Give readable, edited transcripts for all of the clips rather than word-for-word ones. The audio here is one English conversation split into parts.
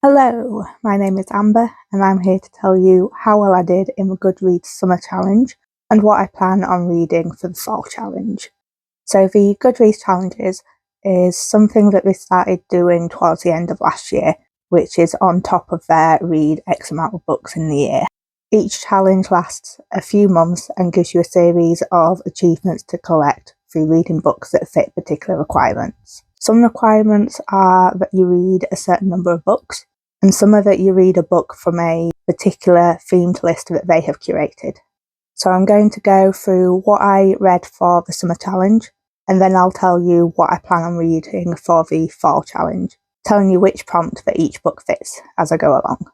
Hello, my name is Amber and I'm here to tell you how well I did in the Goodreads Summer Challenge and what I plan on reading for the Fall Challenge. So the Goodreads Challenges is something that they started doing towards the end of last year, which is on top of their read X amount of books in the year. Each challenge lasts a few months and gives you a series of achievements to collect through reading books that fit particular requirements. Some requirements are that you read a certain number of books, and some are that you read a book from a particular themed list that they have curated. So I'm going to go through what I read for the Summer Challenge, and then I'll tell you what I plan on reading for the Fall Challenge, telling you which prompt that each book fits as I go along.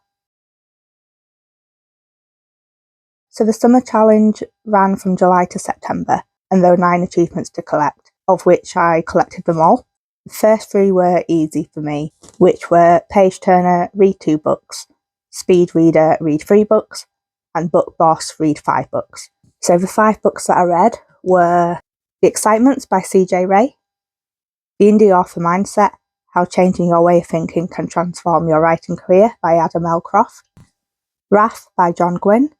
So the Summer Challenge ran from July to September, and there were 9 achievements to collect, of which I collected them all. The first 3 were easy for me, which were Page Turner, read 2 books, Speed Reader, read 3 books, and Book Boss, read 5 books. So the 5 books that I read were The Excitements by C.J. Wray, The Indie Author Mindset, How Changing Your Way of Thinking Can Transform Your Writing Career by Adam L. Croft, Wrath by Gwynne,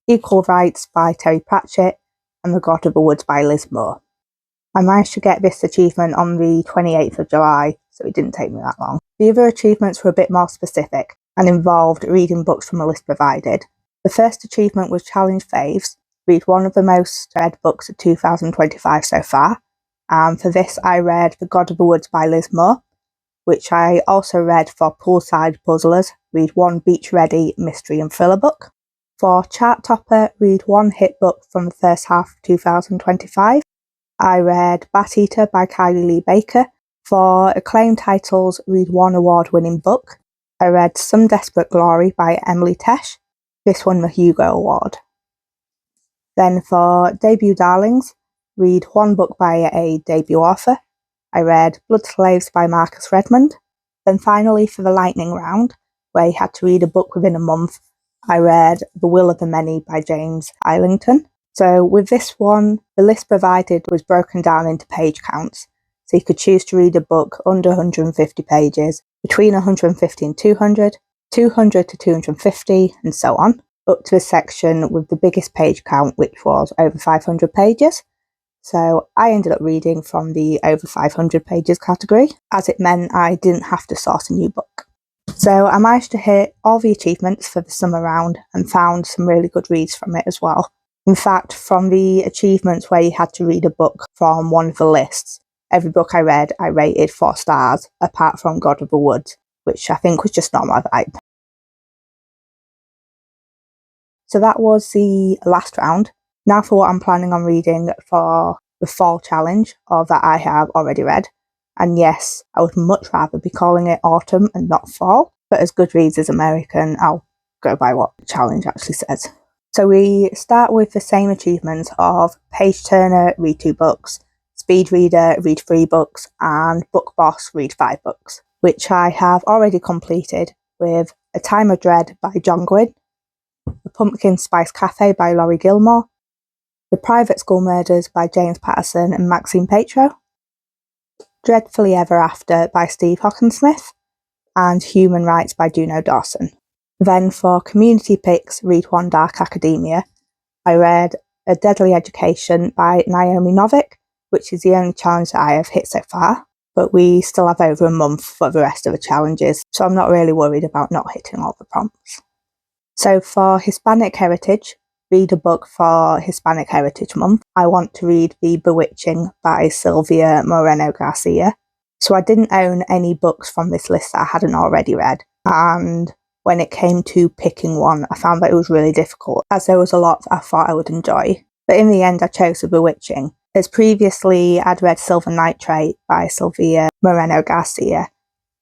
Equal Rites by Terry Pratchett, and The God of the Woods by Liz Moore. I managed to get this achievement on the 28th of July, so it didn't take me that long. The other achievements were a bit more specific and involved reading books from a list provided. The first achievement was Challenge Faves, read one of the most read books of 2025 so far, and for this I read The God of the Woods by Liz Moore, which I also read for Poolside Puzzlers, read one Beach Ready mystery and thriller book. For Chart Topper, read one hit book from the first half of 2025. I read Bat Eater by Kylie Lee Baker. For acclaimed titles, read one award-winning book. I read Some Desperate Glory by Emily Tesh. This won the Hugo Award. Then for debut darlings, read one book by a debut author. I read Blood Slaves by Markus Redmond. Then finally for the lightning round, where you had to read a book within a month, I read The Will of the Many by James Islington. So with this one, the list provided was broken down into page counts, so you could choose to read a book under 150 pages, between 150 and 200, 200 to 250, and so on, up to a section with the biggest page count, which was over 500 pages. So I ended up reading from the over 500 pages category, as it meant I didn't have to source a new book. So I managed to hit all the achievements for the summer round and found some really good reads from it as well. In fact, from the achievements where you had to read a book from one of the lists, every book I read I rated 4 stars, apart from God of the Woods, which I think was just not my vibe. So that was the last round. Now for what I'm planning on reading for the Fall Challenge, or that I have already read. And yes, I would much rather be calling it autumn and not fall, but as Goodreads is American, I'll go by what the challenge actually says. So we start with the same achievements of Page Turner, read 2 books, Speed Reader, read 3 books, and Book Boss, read 5 books, which I have already completed with A Time of Dread by Gwynne, The Pumpkin Spice Café by Laurie Gilmore, The Private School Murders by James Patterson and Maxine Paetro, Dreadfully Ever After by Steve Hockensmith, and Human Rites by Juno Dawson. Then for community picks, read one Dark Academia. I read A Deadly Education by Naomi Novik, which is the only challenge that I have hit so far, but we still have over a month for the rest of the challenges, so I'm not really worried about not hitting all the prompts. So for Hispanic Heritage, read a book for Hispanic Heritage Month. I want to read The Bewitching by Silvia Moreno-Garcia. So I didn't own any books from this list that I hadn't already read, and when it came to picking one, I found that it was really difficult, as there was a lot I thought I would enjoy. But in the end, I chose The Bewitching, as previously I'd read Silver Nitrate by Silvia Moreno-Garcia,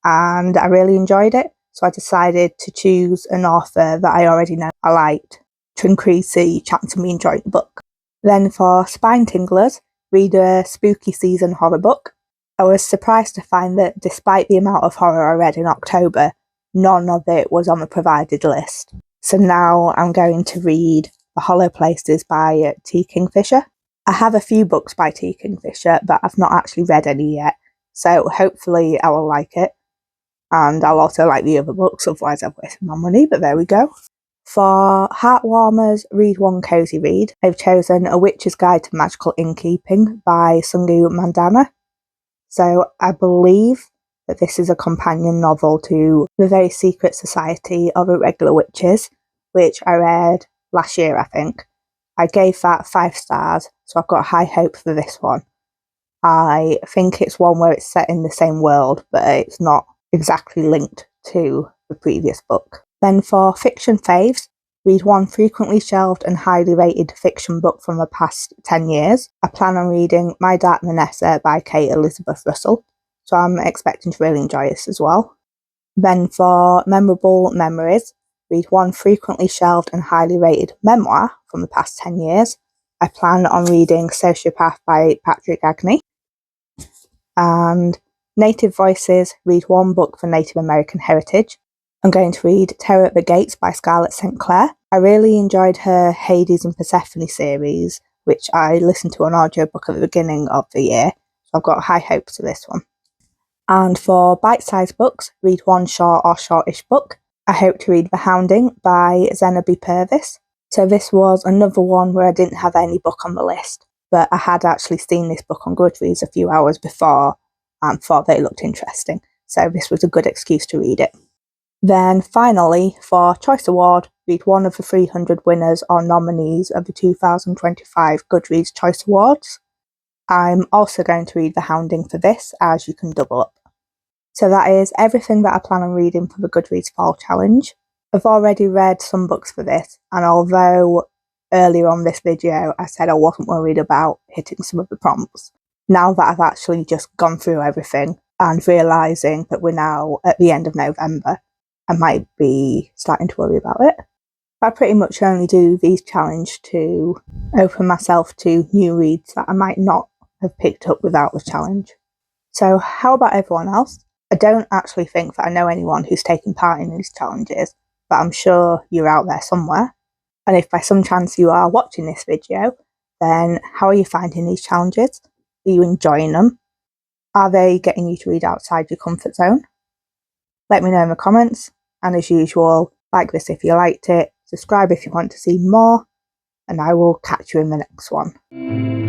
and I really enjoyed it, so I decided to choose an author that I already know I liked to increase the chance of me enjoying the book. Then for Spine Tinglers, read a spooky season horror book. I was surprised to find that despite the amount of horror I read in October, none of it was on the provided list. So now I'm going to read The Hollow Places by T. Kingfisher. I have a few books by T. Kingfisher, but I've not actually read any yet, so hopefully I will like it. And I'll also like the other books, otherwise I've wasted my money, but there we go. For Heartwarmers, read one cozy read. I've chosen A Witch's Guide to Magical Innkeeping by Sangu Mandanna. So I believe that this is a companion novel to The Very Secret Society of Irregular Witches, which I read last year, I think. I gave that 5 stars, so I've got high hopes for this one. I think it's one where it's set in the same world, but it's not exactly linked to the previous book. Then for fiction faves, read one frequently shelved and highly rated fiction book from the past 10 years. I plan on reading My Dark Vanessa by Kate Elizabeth Russell, so I'm expecting to really enjoy this as well. Then for memorable memories, read one frequently shelved and highly rated memoir from the past 10 years. I plan on reading Sociopath by Patric. And Native Voices, read one book for Native American heritage. I'm going to read Terror at the Gates by Scarlett St. Clair. I really enjoyed her Hades and Persephone series, which I listened to an audiobook at the beginning of the year, so I've got high hopes for this one. And for bite-sized books, read one short or shortish book. I hope to read The Hounding by Zenobi Purvis. So this was another one where I didn't have any book on the list, but I had actually seen this book on Goodreads a few hours before and thought that it looked interesting, so this was a good excuse to read it. Then finally, for Choice Award, read one of the 300 winners or nominees of the 2025 Goodreads Choice Awards. I'm also going to read The Hounding for this, as you can double up. So that is everything that I plan on reading for the Goodreads Fall Challenge. I've already read some books for this, and although earlier on this video I said I wasn't worried about hitting some of the prompts, now that I've actually just gone through everything and realising that we're now at the end of November, I might be starting to worry about it. I pretty much only do these challenges to open myself to new reads that I might not have picked up without the challenge. So how about everyone else? I don't actually think that I know anyone who's taking part in these challenges, but I'm sure you're out there somewhere. And if by some chance you are watching this video, then how are you finding these challenges? Are you enjoying them? Are they getting you to read outside your comfort zone? Let me know in the comments, and as usual, like this if you liked it, subscribe if you want to see more, and I will catch you in the next one.